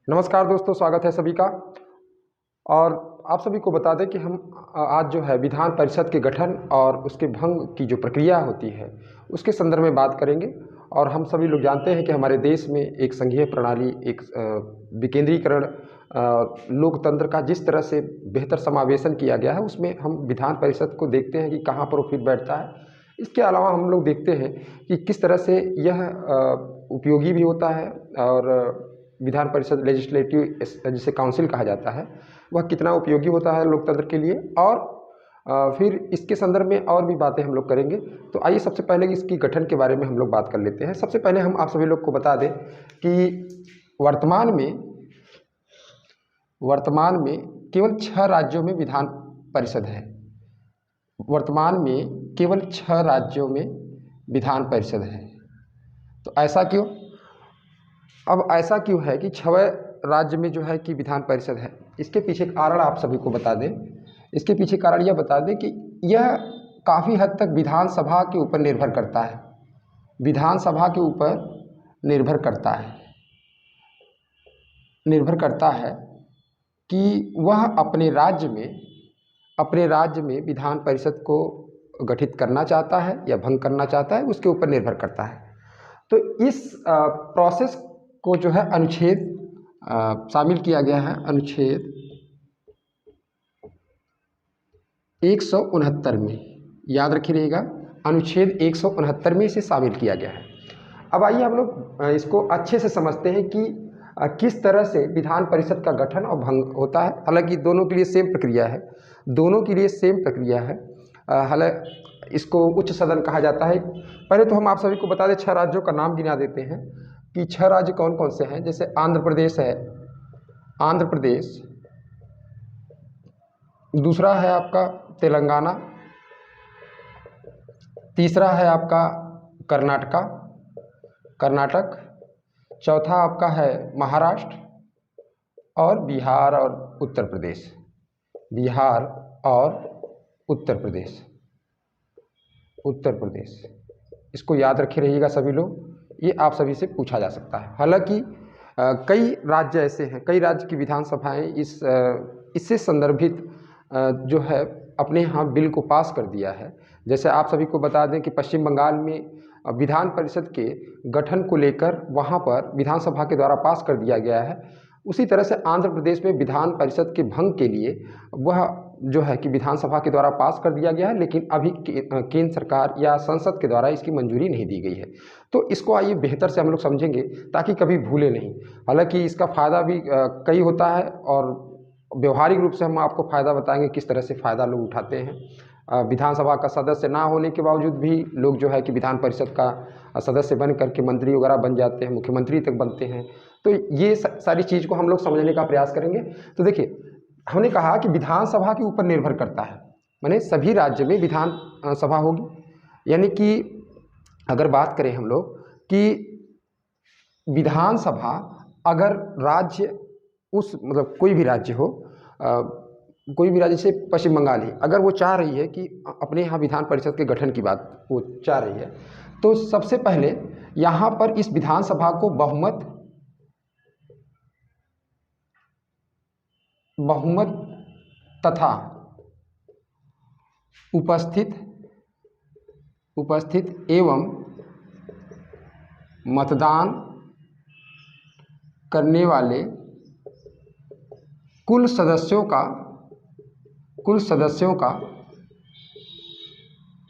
नमस्कार दोस्तों, स्वागत है सभी का। और आप सभी को बता दें कि हम आज जो है विधान परिषद के गठन और उसके भंग की जो प्रक्रिया होती है उसके संदर्भ में बात करेंगे। और हम सभी लोग जानते हैं कि हमारे देश में एक संघीय प्रणाली, एक विकेंद्रीकरण लोकतंत्र का जिस तरह से बेहतर समावेशन किया गया है, उसमें हम विधान परिषद को देखते हैं कि कहाँ पर वो फिट बैठता है। इसके अलावा हम लोग देखते हैं कि किस तरह से यह उपयोगी भी होता है और विधान परिषद लेजिस्लेटिव जिसे काउंसिल कहा जाता है वह कितना उपयोगी होता है लोकतंत्र के लिए। और फिर इसके संदर्भ में और भी बातें हम लोग करेंगे। तो आइए सबसे पहले इसकी गठन के बारे में हम लोग बात कर लेते हैं। सबसे पहले हम आप सभी लोग को बता दें कि वर्तमान में केवल 6 राज्यों में विधान परिषद है। वर्तमान में केवल 6 राज्यों में विधान परिषद है। तो ऐसा क्यों? अब ऐसा क्यों है कि 6 राज्य में जो है कि विधान परिषद है? इसके पीछे कारण आप सभी को बता दें। इसके पीछे कारण यह बता दें कि यह काफ़ी हद तक विधानसभा के ऊपर निर्भर करता है। विधानसभा के ऊपर निर्भर करता है कि वह अपने राज्य में विधान परिषद को गठित करना चाहता है या भंग करना चाहता है, उसके ऊपर निर्भर करता है। तो इस प्रोसेस को जो है अनुच्छेद शामिल किया गया है। अनुच्छेद 169 में, याद रखिएगा, अनुच्छेद 169 में इसे शामिल किया गया है। अब आइए हम लोग इसको अच्छे से समझते हैं कि किस तरह से विधान परिषद का गठन और भंग होता है। हालांकि दोनों के लिए सेम प्रक्रिया है। हालांकि इसको उच्च सदन कहा जाता है। पहले तो हम आप सभी को बता दें, 6 राज्यों का नाम गिना देते हैं कि 6 राज्य कौन कौन से हैं। जैसे आंध्र प्रदेश है, दूसरा है आपका तेलंगाना, तीसरा है आपका कर्नाटक, चौथा आपका है महाराष्ट्र, और बिहार और उत्तर प्रदेश। इसको याद रखे रहिएगा सभी लोग, ये आप सभी से पूछा जा सकता है। हालांकि कई राज्य ऐसे हैं, कई राज्य की विधानसभाएं इससे संदर्भित जो है अपने यहाँ बिल को पास कर दिया है। जैसे आप सभी को बता दें कि पश्चिम बंगाल में विधान परिषद के गठन को लेकर वहाँ पर विधानसभा के द्वारा पास कर दिया गया है। उसी तरह से आंध्र प्रदेश में विधान परिषद के भंग के लिए वह जो है कि विधानसभा के द्वारा पास कर दिया गया है, लेकिन अभी केंद्र सरकार या संसद के द्वारा इसकी मंजूरी नहीं दी गई है। तो इसको आइए बेहतर से हम लोग समझेंगे ताकि कभी भूले नहीं। हालांकि इसका फ़ायदा भी कई होता है और व्यवहारिक रूप से हम आपको फ़ायदा बताएंगे किस तरह से फ़ायदा लोग उठाते हैं। विधानसभा का सदस्य ना होने के बावजूद भी लोग जो है कि विधान परिषद का सदस्य बन करके मंत्री वगैरह बन जाते हैं, मुख्यमंत्री तक बनते हैं। तो ये सारी चीज़ को हम लोग समझने का प्रयास करेंगे। तो देखिए, हमने कहा कि विधानसभा के ऊपर निर्भर करता है, माने सभी राज्य में विधानसभा होगी। यानी कि अगर बात करें हम लोग कि विधानसभा, अगर राज्य मतलब कोई भी राज्य हो, कोई भी राज्य, जैसे पश्चिम बंगाल ही, अगर वो चाह रही है कि अपने यहाँ विधान परिषद के गठन की बात वो चाह रही है, तो सबसे पहले यहाँ पर इस विधानसभा को बहुमत तथा उपस्थित एवं मतदान करने वाले कुल सदस्यों का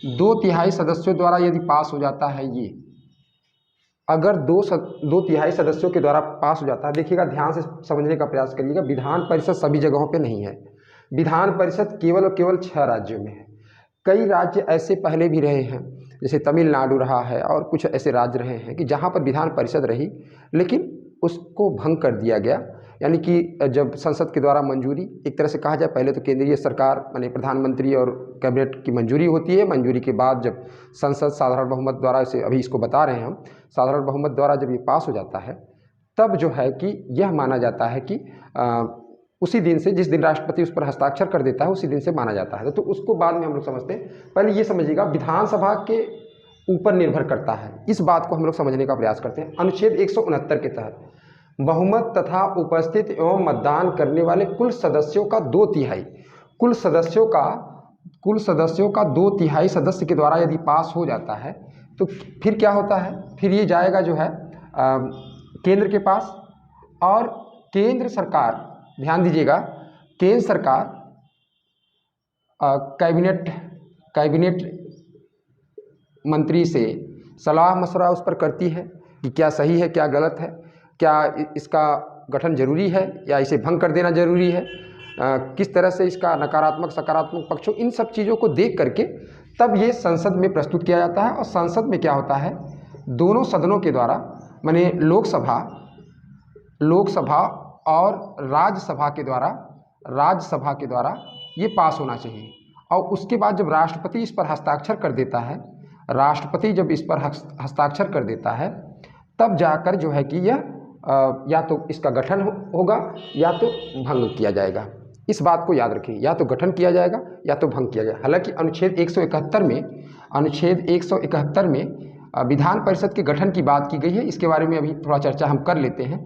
2/3 सदस्यों द्वारा यदि पास हो जाता है, ये अगर 2/3 सदस्यों के द्वारा पास हो जाता है। देखिएगा, ध्यान से समझने का प्रयास करिएगा, विधान परिषद सभी जगहों पे नहीं है। विधान परिषद केवल और केवल 6 राज्यों में है। कई राज्य ऐसे पहले भी रहे हैं, जैसे तमिलनाडु रहा है और कुछ ऐसे राज्य रहे हैं कि जहाँ पर विधान परिषद रही, लेकिन उसको भंग कर दिया गया। यानी कि जब संसद के द्वारा मंजूरी, एक तरह से कहा जाए, पहले तो केंद्रीय सरकार माने प्रधानमंत्री और कैबिनेट की मंजूरी होती है। मंजूरी के बाद जब संसद साधारण बहुमत द्वारा, इसे अभी इसको बता रहे हैं हम, साधारण बहुमत द्वारा जब ये पास हो जाता है, तब जो है कि यह माना जाता है कि उसी दिन से, जिस दिन राष्ट्रपति उस पर हस्ताक्षर कर देता है, उसी दिन से माना जाता है। तो उसको बाद में हम लोग समझते हैं। पहले ये समझिएगा, विधानसभा के ऊपर निर्भर करता है, इस बात को हम लोग समझने का प्रयास करते हैं। अनुच्छेद 169 के तहत बहुमत तथा उपस्थित एवं मतदान करने वाले कुल सदस्यों का 2/3 कुल सदस्यों का 2/3 सदस्य के द्वारा यदि पास हो जाता है तो फिर क्या होता है, फिर ये जाएगा जो है केंद्र के पास, और केंद्र सरकार, ध्यान दीजिएगा, केंद्र सरकार कैबिनेट मंत्री से सलाह मशवरा उस पर करती है कि क्या सही है, क्या गलत है, क्या इसका गठन जरूरी है या इसे भंग कर देना जरूरी है, किस तरह से इसका नकारात्मक सकारात्मक पक्षों, इन सब चीज़ों को देख करके तब ये संसद में प्रस्तुत किया जाता है। और संसद में क्या होता है, दोनों सदनों के द्वारा, माने लोकसभा और राज्यसभा के द्वारा ये पास होना चाहिए। और उसके बाद जब राष्ट्रपति इस पर हस्ताक्षर कर देता है, हस्ताक्षर कर देता है, तब जाकर जो है कि यह या तो इसका गठन होगा या तो भंग किया जाएगा। इस बात को याद रखिए, या तो गठन किया जाएगा या तो भंग किया जाएगा। हालांकि अनुच्छेद 171 में विधान परिषद के गठन की बात की गई है। इसके बारे में अभी थोड़ा चर्चा हम कर लेते हैं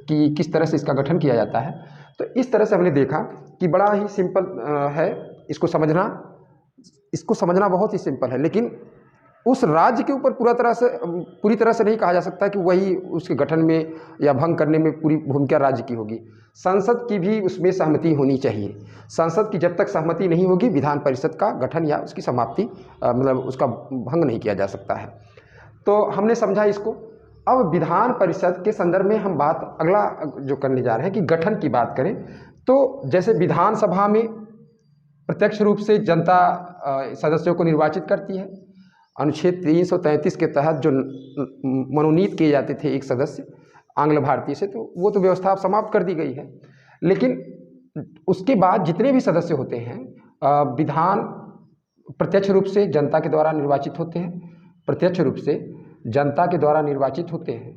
कि किस तरह से इसका गठन किया जाता है। तो इस तरह से हमने देखा कि बड़ा ही सिंपल है इसको समझना बहुत ही सिंपल है, लेकिन उस राज्य के ऊपर पूरी तरह से नहीं कहा जा सकता कि वही उसके गठन में या भंग करने में पूरी भूमिका राज्य की होगी। संसद की भी उसमें सहमति होनी चाहिए। संसद की जब तक सहमति नहीं होगी, विधान परिषद का गठन या उसकी समाप्ति मतलब उसका भंग नहीं किया जा सकता है। तो हमने समझा इसको। अब विधान परिषद के संदर्भ में हम बात अगला जो करने जा रहे हैं कि गठन की बात करें, तो जैसे विधानसभा में प्रत्यक्ष रूप से जनता सदस्यों को निर्वाचित करती है। अनुच्छेद 333 के तहत जो मनोनीत किए जाते थे एक सदस्य आंग्ल भारतीय से, तो वो तो व्यवस्था अब समाप्त कर दी गई है। लेकिन उसके बाद जितने भी सदस्य होते हैं विधान प्रत्यक्ष रूप से जनता के द्वारा निर्वाचित होते हैं, प्रत्यक्ष रूप से जनता के द्वारा निर्वाचित होते हैं।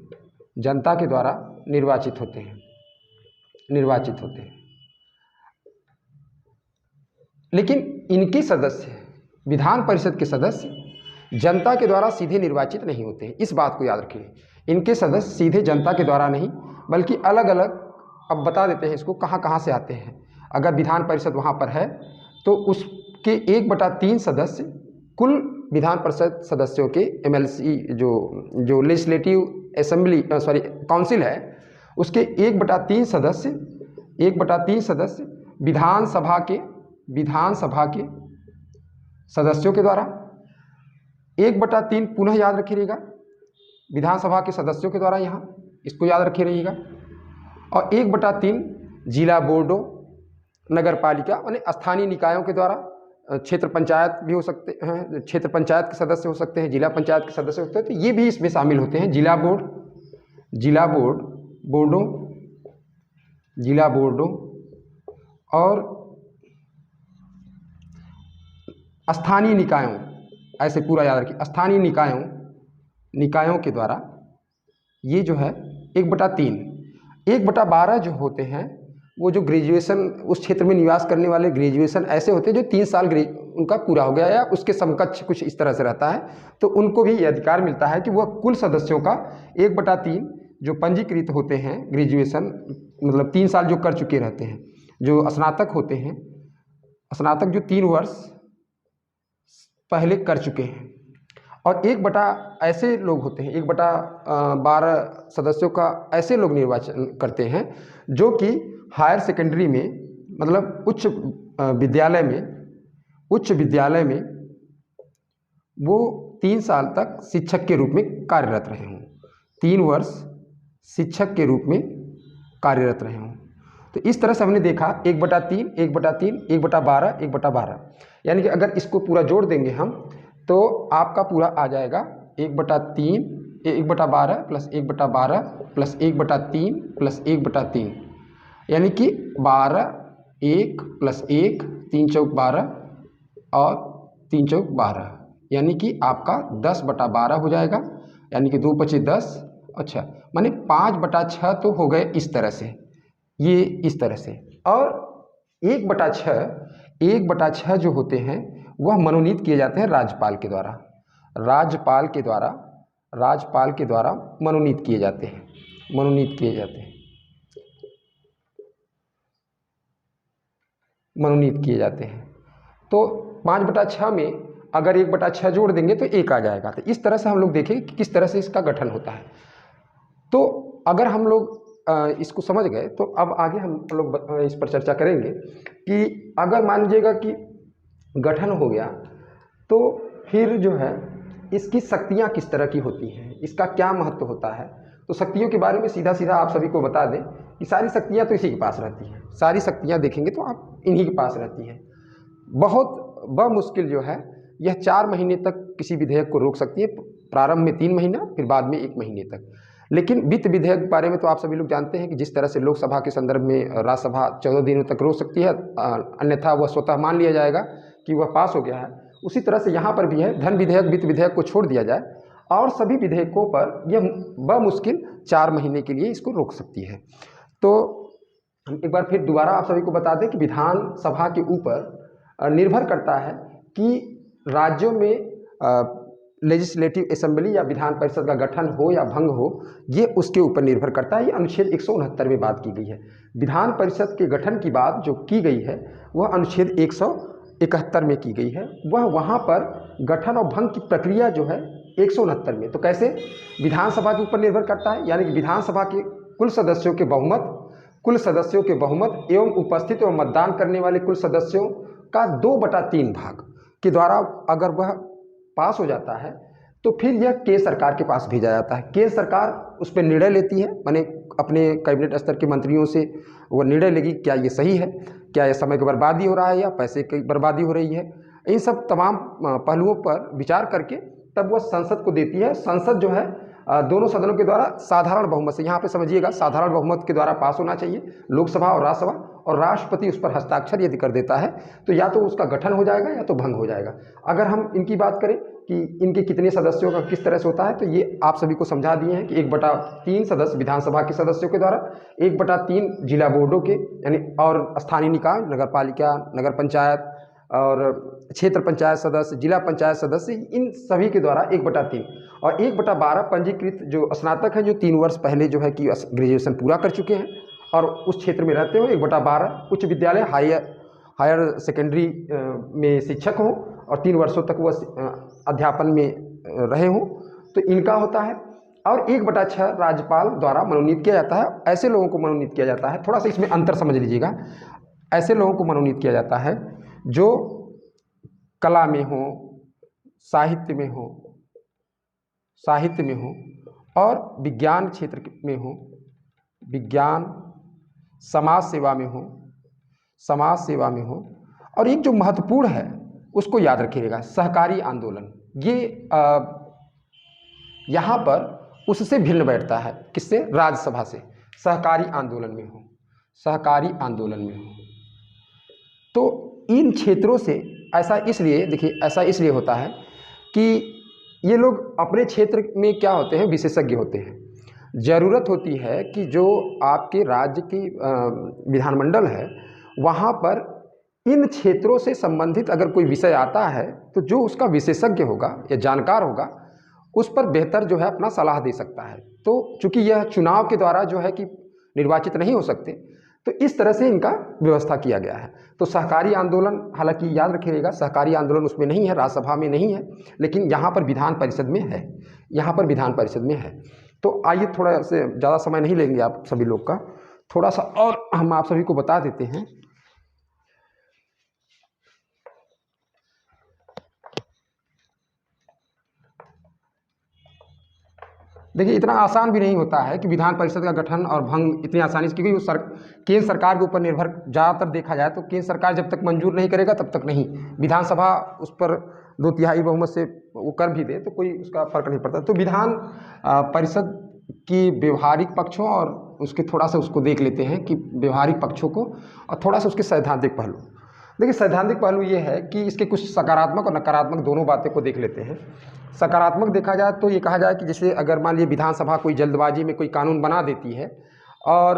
लेकिन इनके सदस्य, विधान परिषद के सदस्य जनता के द्वारा सीधे निर्वाचित नहीं होते हैं। इस बात को याद रखिए, इनके सदस्य सीधे जनता के द्वारा नहीं बल्कि अलग अलग, अब बता देते हैं इसको कहाँ से आते हैं। अगर विधान परिषद वहाँ पर है तो उसके 1/3 सदस्य कुल विधान परिषद सदस्यों के MLC जो लेजिस्लेटिव असेंबली काउंसिल है, उसके 1/3 सदस्य विधानसभा के सदस्यों के द्वारा, 1/3 पुनः याद रखिएगा विधानसभा के सदस्यों के द्वारा, यहाँ इसको याद रखे रहिएगा, और 1/3 जिला बोर्डों, नगर पालिका यानी स्थानीय निकायों के द्वारा, क्षेत्र पंचायत भी हो सकते हैं, क्षेत्र पंचायत के सदस्य हो सकते हैं, जिला पंचायत के सदस्य हो सकते हैं, तो ये भी इसमें शामिल होते हैं। जिला बोर्डों और स्थानीय निकायों, ऐसे पूरा याद रखिए, स्थानीय निकायों के द्वारा ये जो है 1/3, 1/12 जो होते हैं वो जो ग्रेजुएशन उस क्षेत्र में निवास करने वाले ग्रेजुएशन ऐसे होते हैं जो 3 साल उनका पूरा हो गया या उसके समकक्ष कुछ इस तरह से रहता है, तो उनको भी ये अधिकार मिलता है कि वह कुल सदस्यों का 1/3 जो पंजीकृत होते हैं, ग्रेजुएशन मतलब 3 साल जो कर चुके रहते हैं, जो स्नातक होते हैं, स्नातक जो 3 वर्ष पहले कर चुके हैं, और 1/12 ऐसे लोग होते हैं, 1/12 सदस्यों का ऐसे लोग निर्वाचन करते हैं जो कि हायर सेकेंडरी में मतलब उच्च विद्यालय में वो 3 साल तक शिक्षक के रूप में कार्यरत रहे हों, 3 वर्ष शिक्षक के रूप में कार्यरत रहे हों। तो इस तरह से हमने देखा 1/3, 1/3, 1/12, 1/12, यानी कि अगर इसको पूरा जोड़ देंगे हम तो आपका पूरा आ जाएगा 1/3, 1/12 प्लस 1/12 प्लस 1/3 प्लस 1/3, यानी कि 12, 1 प्लस 1, 3 चौक 12 और 3 चौक 12, यानी कि आपका 10/12 हो जाएगा, यानी कि 2 × 10, अच्छा माने 5/6 तो हो गए इस तरह से, ये इस तरह से। और 1/6 जो होते हैं वह मनोनीत किए जाते हैं राज्यपाल के द्वारा मनोनीत किए जाते हैं। मनोनीत किए जाते हैं। तो 5/6 में अगर 1/6 जोड़ देंगे तो 1 आ जाएगा। तो इस तरह से हम लोग देखें कि किस तरह से इसका गठन होता है। तो अगर हम लोग इसको समझ गए तो अब आगे हम लोग इस पर चर्चा करेंगे कि अगर मान लीजिएगा कि गठन हो गया तो फिर जो है इसकी शक्तियाँ किस तरह की होती हैं, इसका क्या महत्व होता है। तो शक्तियों के बारे में सीधा सीधा आप सभी को बता दें कि सारी शक्तियाँ तो इसी के पास रहती हैं। सारी शक्तियाँ देखेंगे तो आप इन्हीं के पास रहती हैं। बहुत बमुश्किल जो है यह 4 महीने तक किसी विधेयक को रोक सकती है। प्रारंभ में 3 महीना, फिर बाद में 1 महीने तक। लेकिन वित्त विधेयक के बारे में तो आप सभी लोग जानते हैं कि जिस तरह से लोकसभा के संदर्भ में राज्यसभा 14 दिनों तक रोक सकती है, अन्यथा वह स्वतः मान लिया जाएगा कि वह पास हो गया है। उसी तरह से यहाँ पर भी है, धन विधेयक वित्त विधेयक को छोड़ दिया जाए और सभी विधेयकों पर यह बमुश्किल 4 महीने के लिए इसको रोक सकती है। तो हम एक बार फिर दोबारा आप सभी को बता दें कि विधानसभा के ऊपर निर्भर करता है कि राज्यों में लेजिस्लेटिव असेंबली या विधान परिषद का गठन हो या भंग हो, ये उसके ऊपर निर्भर करता है। ये अनुच्छेद 169 में बात की गई है। विधान परिषद के गठन की बात जो की गई है वह अनुच्छेद 171 में की गई है। वह वहाँ पर गठन और भंग की प्रक्रिया जो है 169 में, तो कैसे विधानसभा के ऊपर निर्भर करता है, यानी कि विधानसभा के कुल सदस्यों के बहुमत एवं उपस्थित एवं मतदान करने वाले कुल सदस्यों का 2/3 भाग के द्वारा अगर वह पास हो जाता है तो फिर यह केंद्र सरकार के पास भेजा जाता है। केंद्र सरकार उस पर निर्णय लेती है, माने अपने कैबिनेट स्तर के मंत्रियों से वो निर्णय लेगी क्या ये सही है, क्या यह समय की बर्बादी हो रहा है या पैसे की बर्बादी हो रही है। इन सब तमाम पहलुओं पर विचार करके तब वह संसद को देती है। संसद जो है दोनों सदनों के द्वारा साधारण बहुमत से, यहाँ पे समझिएगा साधारण बहुमत के द्वारा पास होना चाहिए, लोकसभा और राज्यसभा, और राष्ट्रपति उस पर हस्ताक्षर यदि कर देता है तो या तो उसका गठन हो जाएगा या तो भंग हो जाएगा। अगर हम इनकी बात करें कि इनके कितने सदस्यों का किस तरह से होता है, तो ये आप सभी को समझा दिए हैं कि 1/3 सदस्य विधानसभा के सदस्यों के द्वारा, 1/3 जिला बोर्डों के यानी और स्थानीय निकाय, नगर पालिका, नगर पंचायत और क्षेत्र पंचायत सदस्य, जिला पंचायत सदस्य, इन सभी के द्वारा 1/3, और 1/12 पंजीकृत जो स्नातक हैं जो 3 वर्ष पहले जो है कि ग्रेजुएशन पूरा कर चुके हैं और उस क्षेत्र में रहते हो। 1/12 उच्च विद्यालय हायर सेकेंडरी में शिक्षक हों और 3 वर्षों तक वह अध्यापन में रहे हों, तो इनका होता है। और 1/6 राज्यपाल द्वारा मनोनीत किया जाता है। ऐसे लोगों को मनोनीत किया जाता है, थोड़ा सा इसमें अंतर समझ लीजिएगा, ऐसे लोगों को मनोनीत किया जाता है जो कला में हो, साहित्य में हो और विज्ञान क्षेत्र में हो, विज्ञान समाज सेवा में हो। और एक जो महत्वपूर्ण है उसको याद रखिएगा, सहकारी आंदोलन, ये यहाँ पर उससे भिन्न बैठता है। किससे? राज्यसभा से। सहकारी आंदोलन में हो। तो इन क्षेत्रों से ऐसा इसलिए होता है कि ये लोग अपने क्षेत्र में क्या होते हैं, विशेषज्ञ होते हैं। ज़रूरत होती है कि जो आपके राज्य की विधानमंडल है वहाँ पर इन क्षेत्रों से संबंधित अगर कोई विषय आता है तो जो उसका विशेषज्ञ होगा या जानकार होगा उस पर बेहतर जो है अपना सलाह दे सकता है। तो चूँकि यह चुनाव के द्वारा जो है कि निर्वाचित नहीं हो सकते, तो इस तरह से इनका व्यवस्था किया गया है। तो सहकारी आंदोलन, हालांकि याद रखिएगा सहकारी आंदोलन उसमें नहीं है, राज्यसभा में नहीं है, लेकिन यहाँ पर विधान परिषद में है। तो आइए थोड़ा से ज़्यादा समय नहीं लेंगे आप सभी लोग का, थोड़ा सा और हम आप सभी को बता देते हैं। देखिए इतना आसान भी नहीं होता है कि विधान परिषद का गठन और भंग इतनी आसानी से, क्योंकि वो केंद्र सरकार के ऊपर निर्भर, ज़्यादातर देखा जाए तो केंद्र सरकार जब तक मंजूर नहीं करेगा तब तक नहीं, विधानसभा उस पर 2/3 बहुमत से वो कर भी दे तो कोई उसका फर्क नहीं पड़ता। तो विधान परिषद की व्यवहारिक पक्षों और उसके थोड़ा सा उसको देख लेते हैं कि व्यवहारिक पक्षों को और थोड़ा सा उसके सैद्धांतिक पहलू। देखिए सैद्धांतिक पहलू ये है कि इसके कुछ सकारात्मक और नकारात्मक दोनों बातें को देख लेते हैं। सकारात्मक देखा जाए तो ये कहा जाए कि जैसे अगर मान लीजिए विधानसभा कोई जल्दबाजी में कोई कानून बना देती है और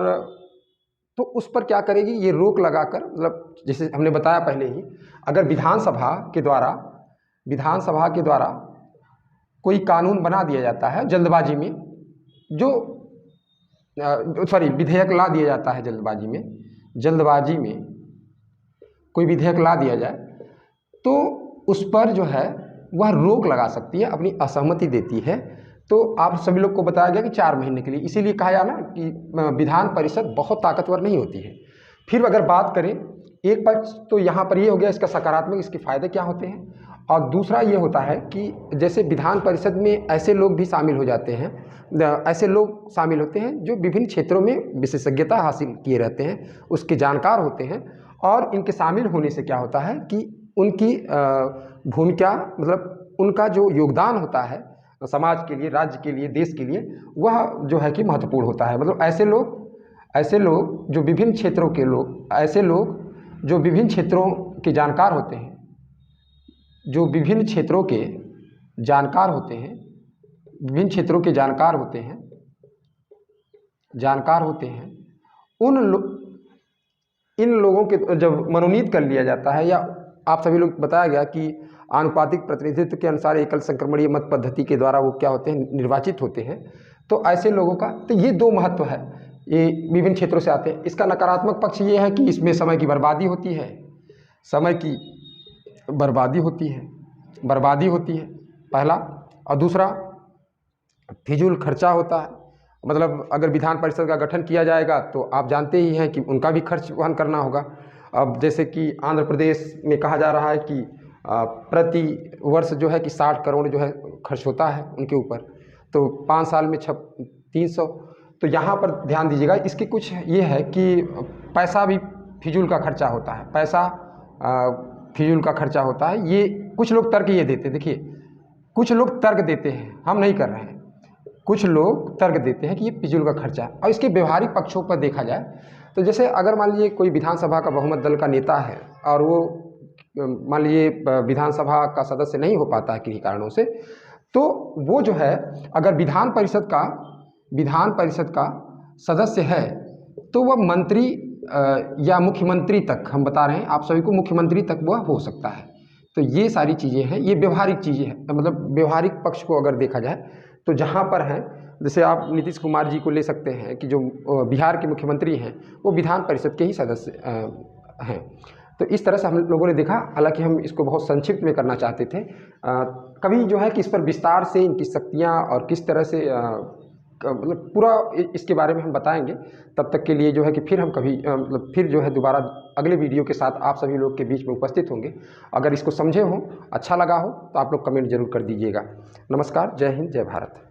तो उस पर क्या करेगी, ये रोक लगाकर, मतलब जैसे हमने बताया पहले ही, अगर विधानसभा के द्वारा कोई कानून बना दिया जाता है जल्दबाजी में, विधेयक ला दिया जाता है जल्दबाजी में, कोई विधेयक ला दिया जाए तो उस पर जो है वह रोक लगा सकती है, अपनी असहमति देती है। तो आप सभी लोग को बताया गया कि 4 महीने के लिए, इसीलिए कहा जाए ना कि विधान परिषद बहुत ताकतवर नहीं होती है। फिर अगर बात करें, एक पक्ष तो यहाँ पर ये हो गया इसका सकारात्मक, इसके फायदे क्या होते हैं, और दूसरा ये होता है कि जैसे विधान परिषद में ऐसे लोग भी शामिल हो जाते हैं, ऐसे लोग शामिल होते हैं जो विभिन्न क्षेत्रों में विशेषज्ञता हासिल किए रहते हैं, उसके जानकार होते हैं। और इनके शामिल होने से क्या होता है कि उनकी भूमिका, मतलब उनका जो योगदान होता है समाज के लिए, राज्य के लिए, देश के लिए, वह जो है कि महत्वपूर्ण होता है। मतलब ऐसे लोग जो विभिन्न क्षेत्रों के लोग, ऐसे लोग जो विभिन्न क्षेत्रों के जानकार होते हैं, जो विभिन्न क्षेत्रों के जानकार होते हैं, विभिन्न क्षेत्रों के जानकार होते हैं, इन लोगों के जब मनोनीत कर लिया जाता है, या आप सभी लोग बताया गया कि आनुपातिक प्रतिनिधित्व के अनुसार एकल संक्रमणीय मत पद्धति के द्वारा वो क्या होते हैं, निर्वाचित होते हैं। तो ऐसे लोगों का तो ये 2 महत्व है, ये विभिन्न क्षेत्रों से आते हैं। इसका नकारात्मक पक्ष ये है कि इसमें समय की बर्बादी होती है, बर्बादी होती है पहला, और दूसरा फिजूल खर्चा होता है। मतलब अगर विधान परिषद का गठन किया जाएगा तो आप जानते ही हैं कि उनका भी खर्च वहन करना होगा। अब जैसे कि आंध्र प्रदेश में कहा जा रहा है कि प्रति वर्ष जो है कि 60 करोड़ जो है खर्च होता है उनके ऊपर, तो 5 साल में 300। तो यहाँ पर ध्यान दीजिएगा, इसकी कुछ ये है कि पैसा भी फिजूल का खर्चा होता है, फिजूल का खर्चा होता है। ये कुछ लोग तर्क ये देते हैं, देखिए कुछ लोग तर्क देते हैं, हम नहीं कर रहे हैं, कुछ लोग तर्क देते हैं कि ये फिजूल का खर्चा है। और इसके व्यवहारिक पक्षों पर देखा जाए तो जैसे अगर मान लीजिए कोई विधानसभा का बहुमत दल का नेता है और वो मान लीजिए विधानसभा का सदस्य नहीं हो पाता है किन्हीं कारणों से, तो वो जो है अगर विधान परिषद का सदस्य है तो वह मंत्री या मुख्यमंत्री तक, हम बता रहे हैं आप सभी को, मुख्यमंत्री तक वह हो सकता है। तो ये सारी चीज़ें हैं, ये व्यवहारिक चीज़ें हैं। मतलब व्यवहारिक पक्ष को अगर देखा जाए तो जहाँ पर हैं, जैसे आप नीतीश कुमार जी को ले सकते हैं कि जो बिहार के मुख्यमंत्री हैं वो विधान परिषद के ही सदस्य हैं। तो इस तरह से हम लोगों ने देखा, हालांकि हम इसको बहुत संक्षिप्त में करना चाहते थे। कभी जो है कि इस पर विस्तार से इनकी शक्तियाँ और किस तरह से मतलब पूरा इसके बारे में हम बताएंगे। तब तक के लिए जो है कि फिर हम कभी मतलब फिर जो है दोबारा अगले वीडियो के साथ आप सभी लोग के बीच में उपस्थित होंगे। अगर इसको समझे हो, अच्छा लगा हो तो आप लोग कमेंट जरूर कर दीजिएगा। नमस्कार, जय हिंद, जय भारत।